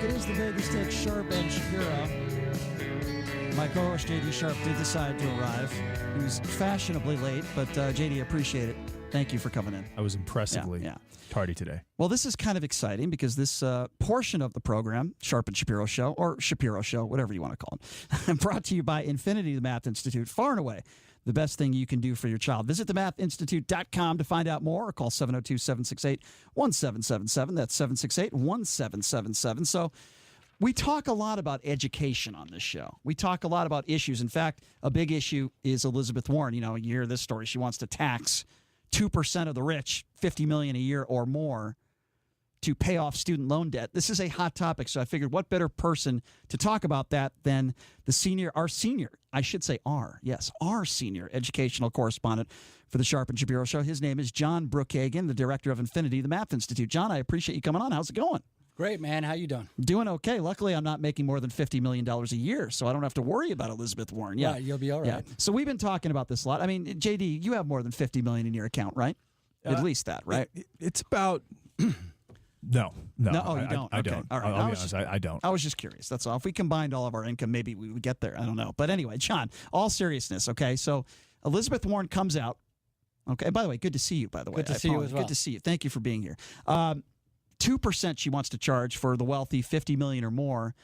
It is the Vegas Stakes, Sharp and Shapiro. My co-host, J.D. Sharp, did decide to arrive. He was fashionably late, but J.D., appreciate it. Thank you for coming in. I was impressively tardy today. Well, this is kind of exciting because this portion of the program, Sharp and Shapiro Show, or Shapiro Show, whatever you want to call it, brought to you by Infinity, the Math Institute, far and away the best thing you can do for your child. Visit themathinstitute.com to find out more, or call 702-768-1777. That's 768-1777. So we talk a lot about education on this show. We talk a lot about issues. In fact, a big issue is Elizabeth Warren. You know, you hear this story. She wants to tax 2% of the rich, $50 million a year or more, to pay off student loan debt. This is a hot topic, so I figured what better person to talk about that than our senior educational correspondent for the Sharp and Shapiro Show. His name is John Brookhagen, the director of Infinity, the Math Institute. John, I appreciate you coming on. How's it going? Great, man. How you doing? Doing okay. Luckily, I'm not making more than $50 million a year, so I don't have to worry about Elizabeth Warren. Yeah, right, you'll be all right. Yeah. So we've been talking about this a lot. I mean, JD, you have more than $50 million in your account, right? At least that, right? It's about... No. Oh, you don't? I okay. don't. All right. I'll be honest, I don't. I was just curious. That's all. If we combined all of our income, maybe we would get there. I don't know. But anyway, John, all seriousness, okay? So Elizabeth Warren comes out. Okay. By the way, good to see you, by the way. Good to see you as well. Good to see you. Thank you for being here. 2% she wants to charge for the wealthy, $50 million or more.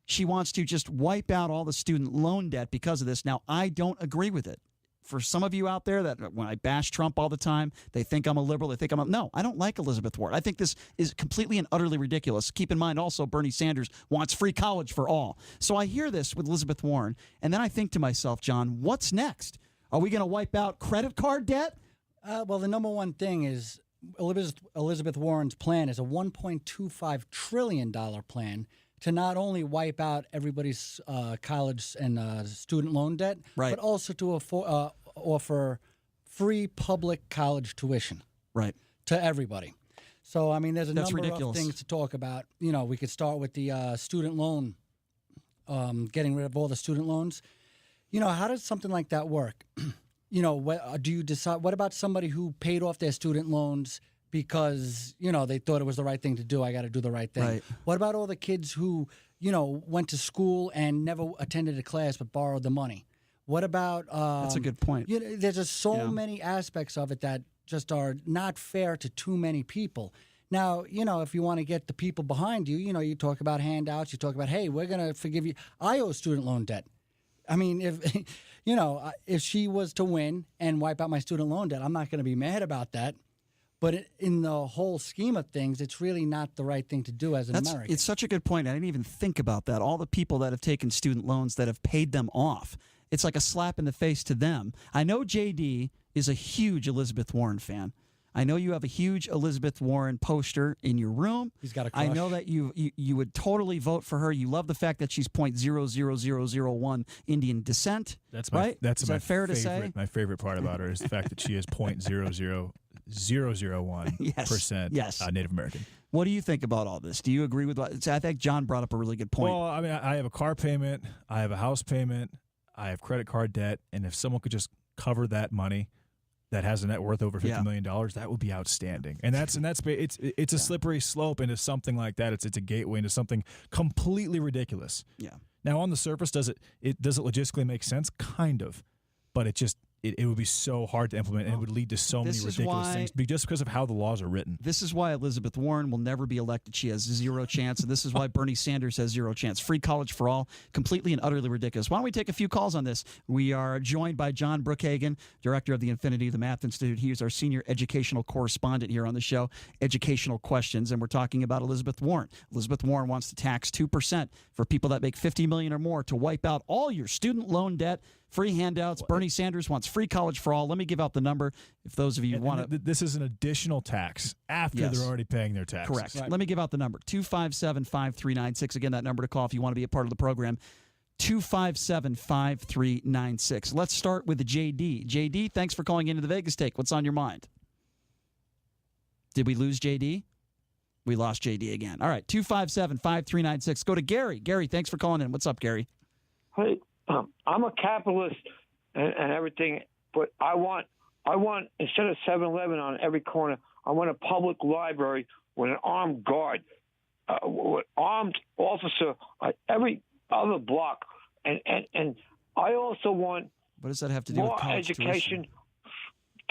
She wants to just wipe out all the student loan debt because of this. Now, I don't agree with it. For some of you out there that when I bash Trump all the time, they think I'm a liberal. They think no, I don't like Elizabeth Warren. I think this is completely and utterly ridiculous. Keep in mind also Bernie Sanders wants free college for all. So I hear this with Elizabeth Warren, and then I think to myself, John, what's next? Are we going to wipe out credit card debt? Well, the number one thing is Elizabeth Warren's plan is a $1.25 trillion plan to not only wipe out everybody's college and student loan debt, right, but also to offer free public college tuition, right, to everybody. So, I mean, there's a That's number ridiculous. of things to talk about. You know, we could start with the student loan, getting rid of all the student loans. You know, how does something like that work? You know, do you decide? What about somebody who paid off their student loans because, you know, they thought it was the right thing to do? I got to do the right thing. Right. What about all the kids who, you know, went to school and never attended a class but borrowed the money? What about... That's a good point. You know, there's just so many aspects of it that just are not fair to too many people. Now, you know, if you want to get the people behind you, you know, you talk about handouts, you talk about, hey, we're going to forgive you. I owe student loan debt. I mean, if you know, if she was to win and wipe out my student loan debt, I'm not going to be mad about that. But in the whole scheme of things, it's really not the right thing to do as an American. It's such a good point. I didn't even think about that. All the people that have taken student loans that have paid them off, it's like a slap in the face to them. I know JD is a huge Elizabeth Warren fan. I know you have a huge Elizabeth Warren poster in your room. He's got a crush. I know that you would totally vote for her. You love the fact that she's .00001 Indian descent. That's right. That's my fair to say? My favorite part about her is the fact that she is .00001% yes. Native American. What do you think about all this? Do you agree with what? I think John brought up a really good point. Well, I mean, I have a car payment, I have a house payment, I have credit card debt, and if someone could just cover that money that has a net worth over $50 million, that would be outstanding. And it's a slippery slope into something like that. It's a gateway into something completely ridiculous. Yeah. Now on the surface, does it logistically make sense? Kind of, but it would be so hard to implement, and it would lead to so many ridiculous things just because of how the laws are written. This is why Elizabeth Warren will never be elected. She has zero chance, and this is why Bernie Sanders has zero chance. Free college for all, completely and utterly ridiculous. Why don't we take a few calls on this? We are joined by John Brookhagen, director of the Infinity, the Math Institute. He is our senior educational correspondent here on the show, Educational Questions, and we're talking about Elizabeth Warren. Elizabeth Warren wants to tax 2% for people that make $50 million or more to wipe out all your student loan debt. Free handouts. Bernie Sanders wants free college for all. Let me give out the number if those of you want to. This is an additional tax after they're already paying their taxes. Correct. Right. Let me give out the number, 257-5396. Again, that number to call if you want to be a part of the program, 257-5396. Let's start with the JD. JD, thanks for calling into the Vegas Take. What's on your mind? Did we lose JD? We lost JD again. All right, 257-5396. Go to Gary. Gary, thanks for calling in. What's up, Gary? Hey, I'm a capitalist and everything, but I want instead of 7-Eleven on every corner, I want a public library with an armed guard armed officer at every other block, and I also want What does that have to do with more college education tuition?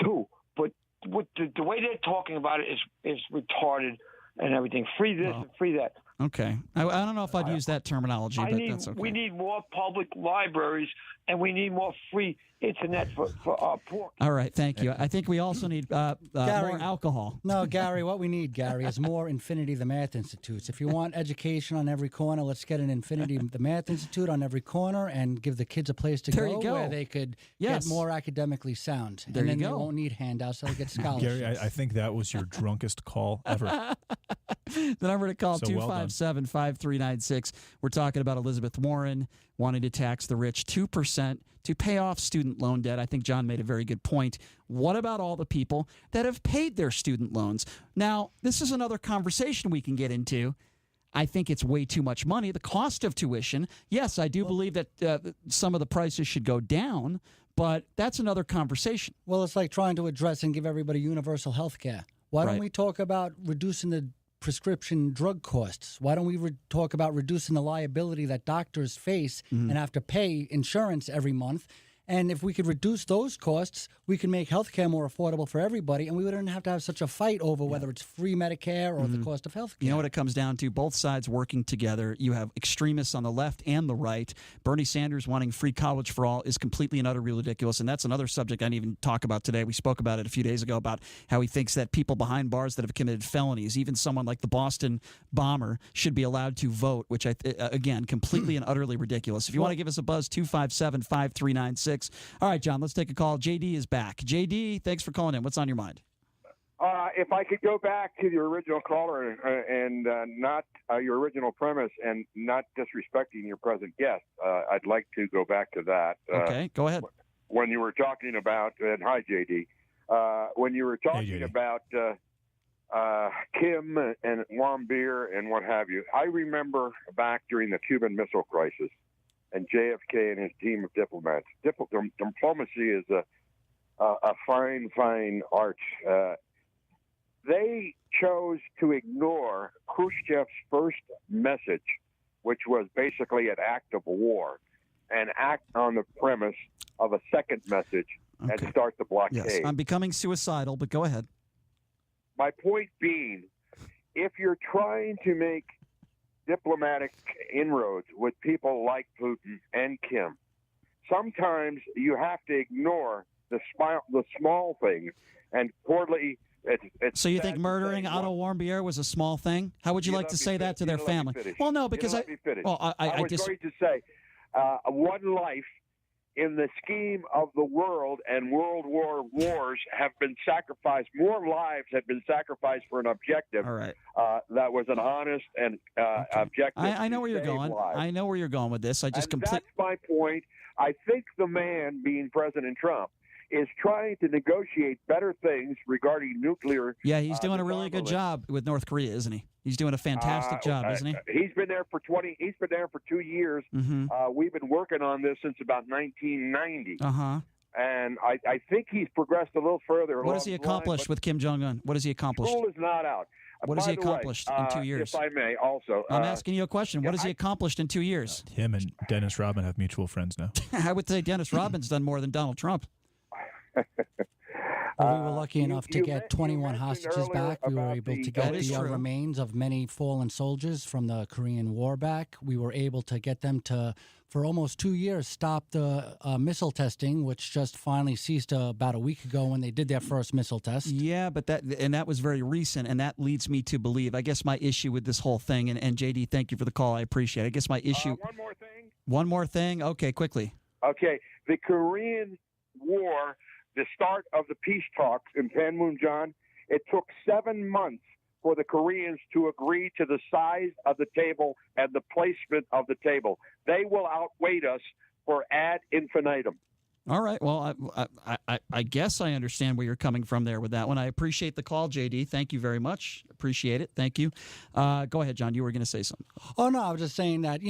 too. But what the way they're talking about it is retarded and everything. Free this and free that. Okay. I don't know if I'd use that terminology, but that's okay. We need more public libraries, and we need more free internet for our poor. All right, thank you. I think we also need more alcohol. No, Gary, what we need, Gary, is more Infinity the Math Institutes. If you want education on every corner, let's get an Infinity the Math Institute on every corner and give the kids a place to There you go. where they could get more academically sound. There and then you they go. won't need handouts, they'll get scholarships. Gary, I think that was your drunkest call ever. The number to call, So well done. 257-5396. We're talking about Elizabeth Warren wanting to tax the rich 2% to pay off student loan debt. I think John made a very good point. What about all the people that have paid their student loans? Now, this is another conversation we can get into. I think it's way too much money. The cost of tuition, yes, I do believe that some of the prices should go down, but that's another conversation. Well, it's like trying to address and give everybody universal health care. Why don't Right. we talk about reducing the prescription drug costs? Why don't we talk about reducing the liability that doctors face and have to pay insurance every month? And if we could reduce those costs, we can make healthcare more affordable for everybody, and we wouldn't have to have such a fight over whether it's free Medicare or the cost of healthcare. You know what it comes down to? Both sides working together. You have extremists on the left and the right. Bernie Sanders wanting free college for all is completely and utterly ridiculous, and that's another subject I didn't even talk about today. We spoke about it a few days ago about how he thinks that people behind bars that have committed felonies, even someone like the Boston bomber, should be allowed to vote, which, again, completely and utterly ridiculous. If you want to give us a buzz, 257-5396. All right, John, let's take a call. JD is back. JD, thanks for calling in. What's on your mind? If I could go back to the original caller and not your original premise and not disrespecting your present guest, I'd like to go back to that. Okay, go ahead. When you were talking about, and hi, JD, when you were talking about Kim and warm beer and what have you, I remember back during the Cuban Missile Crisis and JFK and his team of diplomats. Diplomacy is a fine, fine art. They chose to ignore Khrushchev's first message, which was basically an act of war, and act on the premise of a second message and start the blockade. Yes, I'm becoming suicidal, but go ahead. My point being, if you're trying to make diplomatic inroads with people like Putin and Kim, sometimes you have to ignore the small things and poorly. So you think murdering Otto Warmbier was a small thing? How would you like to say that to their family? Well, no, because I was going to say one life in the scheme of the world and world wars have been sacrificed. More lives have been sacrificed for an objective that was an honest and objective. I know where you're going. Lives. I know where you're going with this. That's my point. I think the man, being President Trump, is trying to negotiate better things regarding nuclear. Yeah, he's doing a really good job with North Korea, isn't he? He's doing a fantastic job, isn't he? He's been there for 2 years. Mm-hmm. We've been working on this since about 1990. And I think he's progressed a little further. What has he accomplished with Kim Jong-un? What has he accomplished? School is not out. What has he accomplished in 2 years? If I may, also. I'm asking you a question. What has he accomplished in 2 years? Him and Dennis Rodman have mutual friends now. I would say Dennis Rodman's done more than Donald Trump. We were lucky enough to get 21 hostages back. We were able to get the remains of many fallen soldiers from the Korean War back. We were able to get them to, for almost 2 years, stop the missile testing, which just finally ceased about a week ago when they did their first missile test. Yeah, but that was very recent, and that leads me to believe. I guess my issue with this whole thing, and JD, thank you for the call. I appreciate it. I guess my issue. One more thing. One more thing. Okay, quickly. Okay, the Korean War. The start of the peace talks in Panmunjom, it took 7 months for the Koreans to agree to the size of the table and the placement of the table. They will outweigh us for ad infinitum. All right. Well, I guess I understand where you're coming from there with that one. I appreciate the call, JD. Thank you very much. Appreciate it. Thank you. Go ahead, John. You were going to say something. Oh, no, I was just saying that,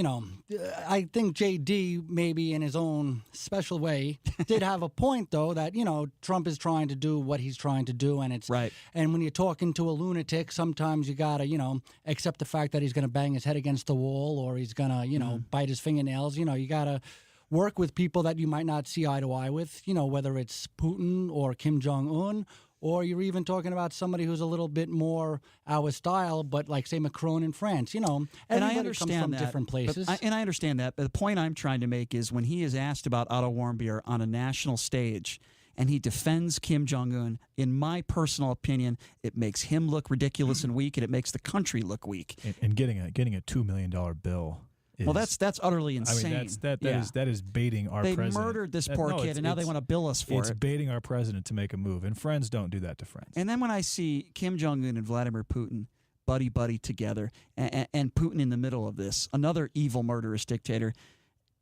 I think JD, maybe in his own special way, did have a point, though, that, Trump is trying to do what he's trying to do. And it's right. And when you're talking to a lunatic, sometimes you got to, accept the fact that he's going to bang his head against the wall or he's going to, bite his fingernails. You got to work with people that you might not see eye to eye with, whether it's Putin or Kim Jong-un, or you're even talking about somebody who's a little bit more our style, but like, say, Macron in France. Everybody and I understand comes from that, different places. And I understand that. But the point I'm trying to make is when he is asked about Otto Warmbier on a national stage and he defends Kim Jong-un, in my personal opinion, it makes him look ridiculous and weak, and it makes the country look weak. And getting a $2 million bill. Well, that's utterly insane. I mean, that is baiting our president. They murdered this poor kid, and now they want to bill us for it. It's baiting our president to make a move, and friends don't do that to friends. And then when I see Kim Jong-un and Vladimir Putin buddy together, and Putin in the middle of this, another evil, murderous dictator,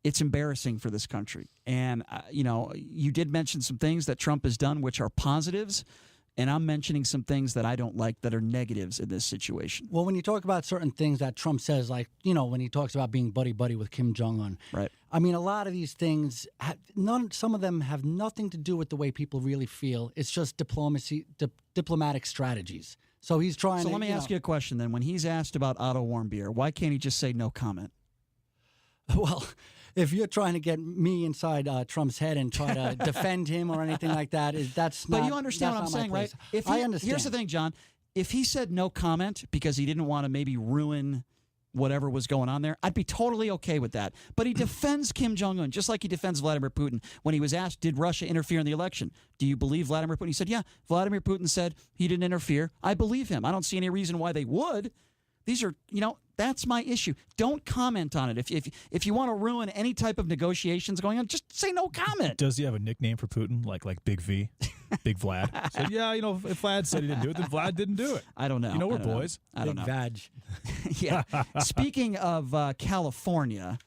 it's embarrassing for this country. And, you did mention some things that Trump has done which are positives, and I'm mentioning some things that I don't like that are negatives in this situation. Well, when you talk about certain things that Trump says, like, when he talks about being buddy-buddy with Kim Jong-un. Right. I mean, a lot of these things, some of them have nothing to do with the way people really feel. It's just diplomatic strategies. So he's trying to... So let me ask you a question then. When he's asked about Otto Warmbier, why can't he just say no comment? Well... If you're trying to get me inside Trump's head and try to defend him or anything like that, that's not. But you understand what I'm saying, right? I understand. Here's the thing, John. If he said no comment because he didn't want to maybe ruin whatever was going on there, I'd be totally okay with that. But he defends Kim Jong-un just like he defends Vladimir Putin. When he was asked, did Russia interfere in the election? Do you believe Vladimir Putin? He said, yeah. Vladimir Putin said he didn't interfere. I believe him. I don't see any reason why they would. These are, that's my issue. Don't comment on it. If you want to ruin any type of negotiations going on, just say no comment. Does he have a nickname for Putin, like Big V, Big Vlad? So yeah, if Vlad said he didn't do it, then Vlad didn't do it. I don't know. We're boys. I don't know. Big Vag. Yeah. Speaking of California.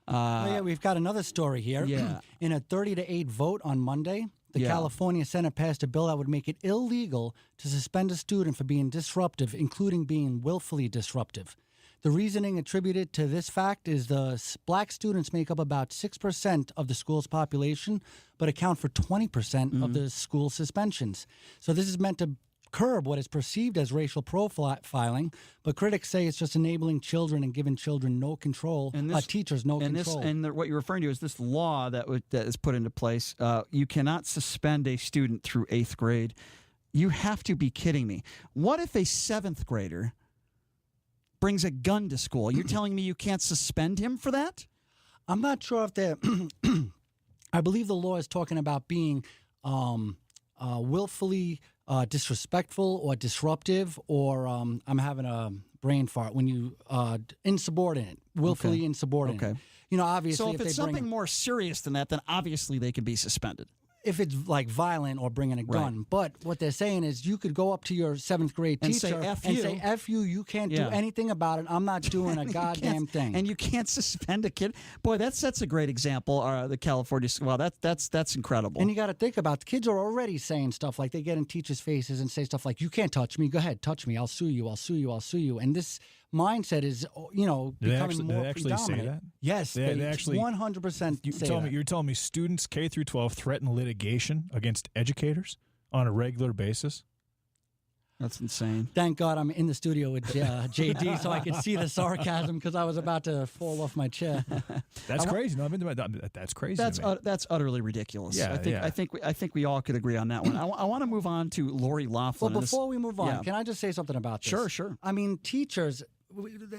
We've got another story here. Yeah. In a 30-8 vote on Monday, the California Senate passed a bill that would make it illegal to suspend a student for being disruptive, including being willfully disruptive. The reasoning attributed to this fact is the black students make up about 6% of the school's population, but account for 20% of the school suspensions. So this is meant to curb what is perceived as racial profiling, but critics say it's just enabling children and giving children no control, teachers no control. What you're referring to is this law that is put into place. You cannot suspend a student through 8th grade. You have to be kidding me. What if a 7th grader brings a gun to school? You're telling me you can't suspend him for that? I'm not sure if they're... I believe the law is talking about being willfully... disrespectful or disruptive, or I'm having a brain fart when you insubordinate, willfully insubordinate. Okay. Obviously, so if it's something more serious than that, then obviously they can be suspended. If it's like violent or bringing a gun. Right. But what they're saying is you could go up to your 7th grade teacher and say, F you, you can't do anything about it. I'm not doing a goddamn thing. And you can't suspend a kid. Boy, that sets a great example. The California, well, that's incredible. And you got to think about the kids are already saying stuff like they get in teachers' faces and say stuff like, you can't touch me. Go ahead, touch me. I'll sue you. I'll sue you. I'll sue you. And this mindset is, becoming more actually predominant. say that? Yes, they actually 100% say that. You're telling me students K through 12 threaten litigation against educators on a regular basis? That's insane. Thank God I'm in the studio with JD so I could see the sarcasm because I was about to fall off my chair. That's crazy. No, that's crazy. That's utterly ridiculous. Yeah, I think we all could agree on that one. I want to move on to Lori Loughlin. Well, before we move on, can I just say something about this? Sure. I mean, teachers,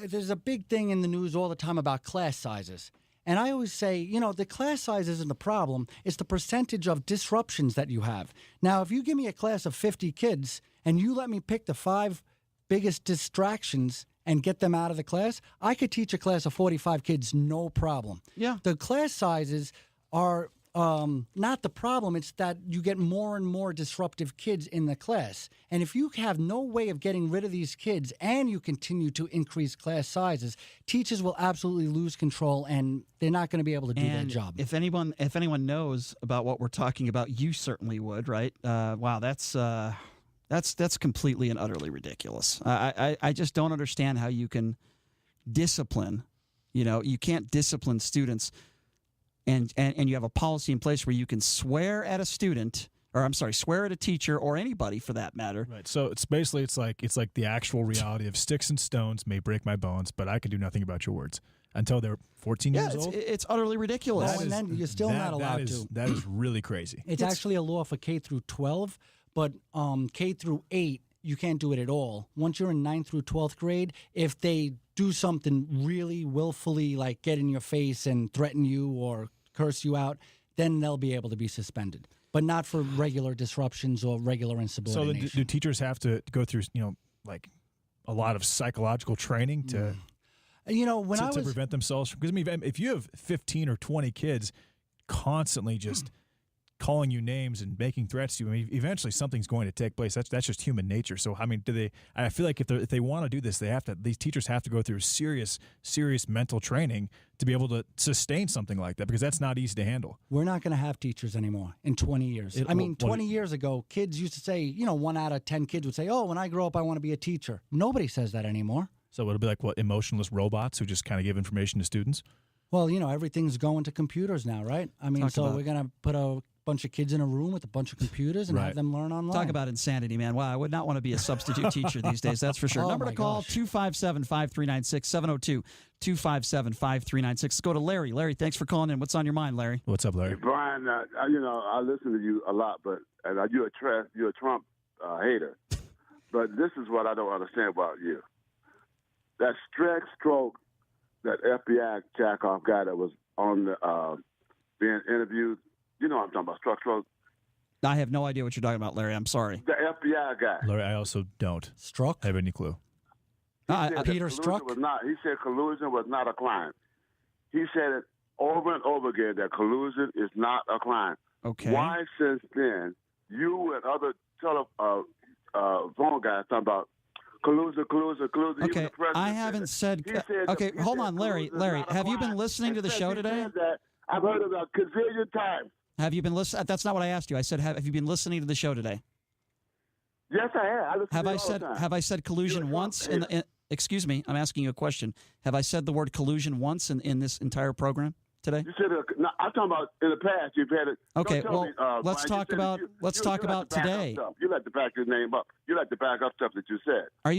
there's a big thing in the news all the time about class sizes. And I always say, the class size isn't the problem. It's the percentage of disruptions that you have. Now, if you give me a class of 50 kids and you let me pick the 5 biggest distractions and get them out of the class, I could teach a class of 45 kids no problem. Yeah. The class sizes are not the problem. It's that you get more and more disruptive kids in the class. And if you have no way of getting rid of these kids and you continue to increase class sizes, teachers will absolutely lose control and they're not going to be able to do their job. If anyone knows about what we're talking about, you certainly would, right? Wow, that's completely and utterly ridiculous. I just don't understand how you can discipline. You can't discipline students, and you have a policy in place where you can swear at a student, or I'm sorry, swear at a teacher or anybody for that matter. Right. So it's basically it's like the actual reality of sticks and stones may break my bones, but I can do nothing about your words until they're 14 years old. It's utterly ridiculous. And then you're still not allowed to. That is really crazy. It's actually a law for K through 12, but K through 8, you can't do it at all. Once you're in 9th through 12th grade, if they do something really willfully, like get in your face and threaten you or curse you out, then they'll be able to be suspended. But not for regular disruptions or regular insubordination. So do teachers have to go through, like a lot of psychological training to, to prevent themselves from? Because if you have 15 or 20 kids constantly just calling you names and making threats to you, eventually something's going to take place. That's just human nature. So do they? I feel like if they want to do this, these teachers have to go through serious mental training to be able to sustain something like that, because that's not easy to handle. We're not going to have teachers anymore in 20 years. 20 years ago, kids used to say, 1 out of 10 kids would say, "Oh, when I grow up, I want to be a teacher." Nobody says that anymore. So it'll be like emotionless robots who just kind of give information to students. Well, everything's going to computers now, right? We're going to put a bunch of kids in a room with a bunch of computers and have them learn online. Talk about insanity, man. Wow, I would not want to be a substitute teacher these days, that's for sure. Oh, Number to call, 257-5396, 702-257-5396. Let's go to Larry. Larry, thanks for calling in. What's on your mind, Larry? What's up, Larry? Hey, Brian, I listen to you a lot, but you're a Trump hater. But this is what I don't understand about you. That stroke, that FBI jackoff guy that was on the being interviewed, I'm talking about stroke. I have no idea what you're talking about, Larry. I'm sorry. The FBI guy. Larry, I also don't have any clue. Peter Strzok? He said collusion was not a crime. He said it over and over again that collusion is not a crime. Okay. Why, since then, you and other phone guys talking about collusion? Okay, I haven't said. Okay, hold on, Larry. Larry, have you been listening to the show today? I've heard it a gazillion times. Have you been listening? That's not what I asked you. I said, have you been listening to the show today? Yes, I have. Have I said collusion once? Excuse me, I'm asking you a question. Have I said the word collusion once in this entire program today? You said I'm talking about in the past. You've had it. Okay, let's talk about today. You like to back your name up. You like to back up stuff that you said. Are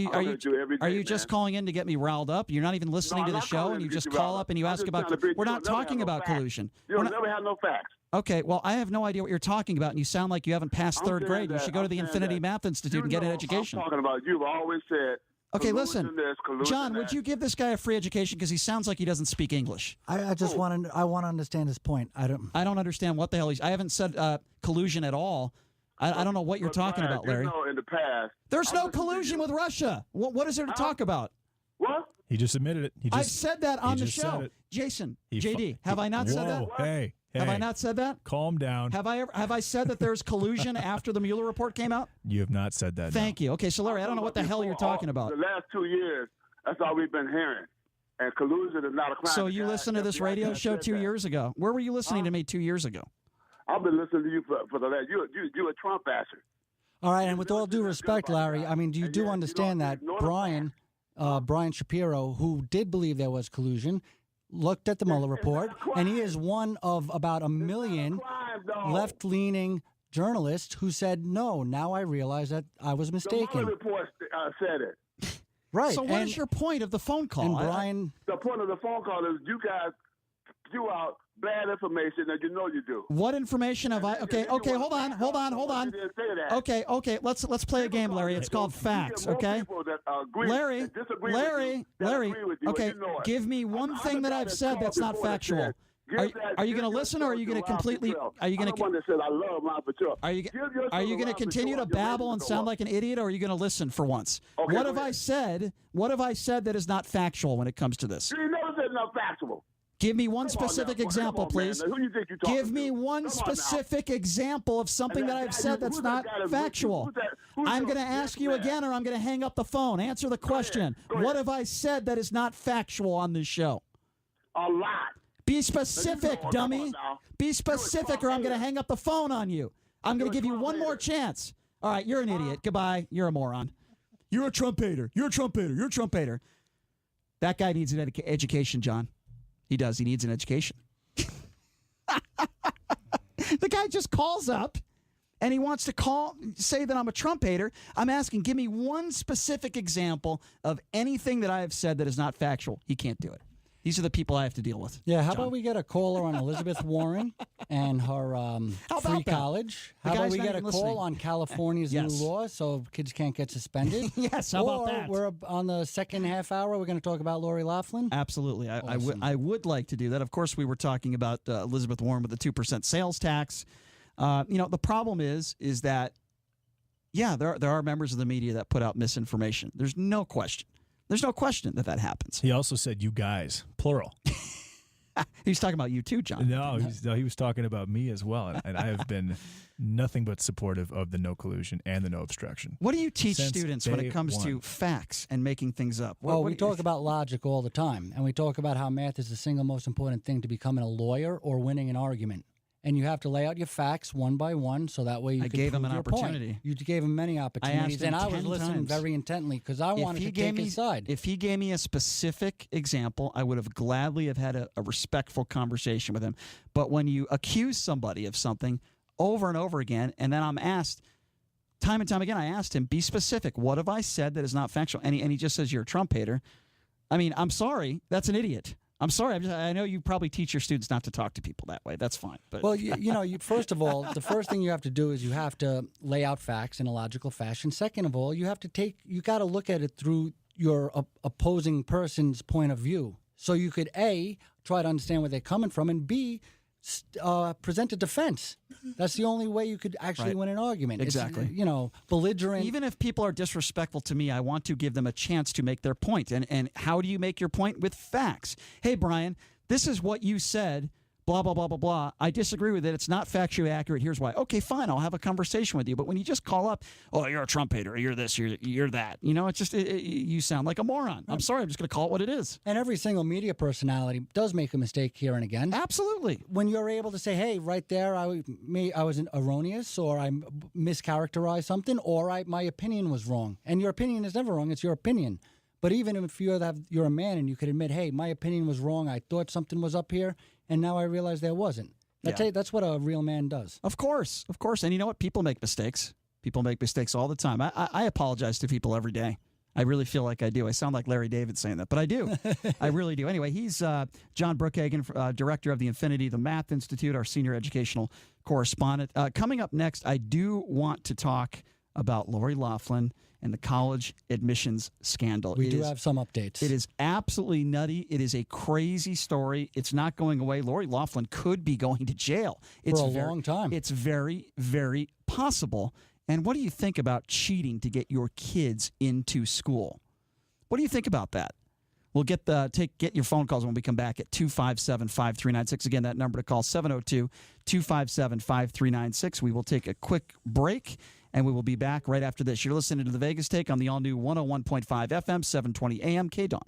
you just calling in to get me riled up? You're not even listening to the show, and you just call up and you ask about. We're not talking about collusion. You never have no facts. Okay, well, I have no idea what you're talking about, and you sound like you haven't passed third grade. You should go to the Infinity Math Institute and get an education. I'm talking about you've always said. Okay, listen, John, would you give this guy a free education, because he sounds like he doesn't speak English? I want to understand his point. I don't understand what the hell I haven't said collusion at all. I don't know what you're talking about, Larry. In the past, there's no collusion with Russia. What is there to talk about? What? He just admitted it. I said that on the show. Jason, JD, have I not said that? Hey. Have I not said that? Calm down. Have I said that there's collusion after the Mueller report came out? You have not said that. Thank you. Okay, so Larry, I don't know what the hell you're talking about. The last 2 years, that's all we've been hearing. And collusion is not a crime. So you listened to this radio show 2 years ago. Where were you listening to me 2 years ago? I've been listening to you for the last. You're a Trump bastard. All right, and with all due respect, Larry, you do understand that Brian Shapiro, who did believe there was collusion, looked at the Mueller report, and he is one of about 1 million left-leaning journalists who said, no, now I realize that I was mistaken. The Mueller report said it. Right. So what is your point of the phone call? And Brian... The point of the phone call is you guys spew out bad information that you know you do. What information have I... Okay, hold on. Okay, let's play a game, Larry. It's called facts, okay? Larry, okay, give me one thing that I've said that's not factual. Are you going to listen, or are you going to completely... Are you going to continue to babble and sound like an idiot, or are you going to listen for once? Okay, what have I said that is not factual when it comes to this? You never said enough factual. Give me one Come on specific now. example, Come on, please. man. Who you think you're talking Give me to? one Come on now. specific example of something And that I've said that's who's not that guy that's factual. with you? Who's I'm your going to ask you man? again, or I'm going to hang up the phone. Answer the question. Go What ahead. have I said that is not factual on this show? A lot. Be specific, Come dummy. on now. Be specific, or I'm going to hang up the phone on you. I'm going to give you one more chance. All right, you're an idiot. Goodbye. You're a moron. You're a Trump hater. You're a Trump hater. You're a Trump hater. That guy needs an education, John. He does. He needs an education. The guy just calls up and he wants to say that I'm a Trump hater. I'm asking, give me one specific example of anything that I have said that is not factual. He can't do it. These are the people I have to deal with. Yeah, how John. about we get a caller on Elizabeth Warren and her free that? college? The How about guy's we not get a even call listening. on California's new Yes. law so kids can't get suspended? Yes, how about that? We're on the second half hour. We're going to talk about Lori Loughlin. Absolutely. Awesome. I would like to do that. Of course, we were talking about Elizabeth Warren with the 2% sales tax. The problem is that, yeah, there are members of the media that put out misinformation. There's no question. There's no question that happens. He also said, "You guys," plural. He's talking about you too, John. No, he was talking about me as well, and I have been nothing but supportive of the no collusion and the no obstruction. What do you teach Since students when day it comes to one. facts and making things up? Well, we talk about logic all the time, and we talk about how math is the single most important thing to becoming a lawyer or winning an argument. And you have to lay out your facts one by one, so that way you I can gave him prove an your opportunity. Point. You gave him many opportunities, him and I was 10 listening times. very intently because I wanted to take his side. If he gave me a specific example, I would have gladly have had a respectful conversation with him. But when you accuse somebody of something over and over again, and then I'm asked time and time again, I asked him, be specific. What have I said that is not factual? And he just says, you're a Trump hater. I mean, I'm sorry. That's an idiot. I'm sorry. I know you probably teach your students not to talk to people that way. That's fine. But Well, you first of all, the first thing you have to do is you have to lay out facts in a logical fashion. Second of all, you got to look at it through your opposing person's point of view. So you could A, try to understand where they're coming from, and B, present a defense. That's the only way you could actually win an argument. Exactly. It's, belligerent. even if people are disrespectful to me, I want to give them a chance to make their point. And how do you make your point? With facts. Hey, Brian, this is what you said, blah, blah, blah, blah, blah. I disagree with it. It's not factually accurate. Here's why. Okay, fine. I'll have a conversation with you. But when you just call up, oh, you're a Trump hater, or you're this, you're that. It's just you sound like a moron. I'm sorry. I'm just going to call it what it is. And every single media personality does make a mistake here and again. Absolutely. When you're able to say, hey, right there, I was erroneous, or I mischaracterized something, or my opinion was wrong. And your opinion is never wrong. It's your opinion. But even if you're a man and you could admit, hey, my opinion was wrong. I thought something was up here, and now I realize there wasn't. That's what a real man does. Of course. And you know what? People make mistakes. People make mistakes all the time. I apologize to people every day. I really feel like I do. I sound like Larry David saying that, but I do. I really do. Anyway, he's John Brookhagen, director of the Infinity, the Math Institute, our senior educational correspondent. Coming up next, I do want to talk about Lori Loughlin and the college admissions scandal. We do have some updates. It is absolutely nutty. It is a crazy story. It's not going away. Lori Loughlin could be going to jail. It's For a long time. It's very, very possible. And what do you think about cheating to get your kids into school? What do you think about that? We'll get your phone calls when we come back at 257-5396. Again, that number to call, 702-257-5396. We will take a quick break, and we will be back right after this. You're listening to The Vegas Take on the all-new 101.5 FM, 720 AM KDWN.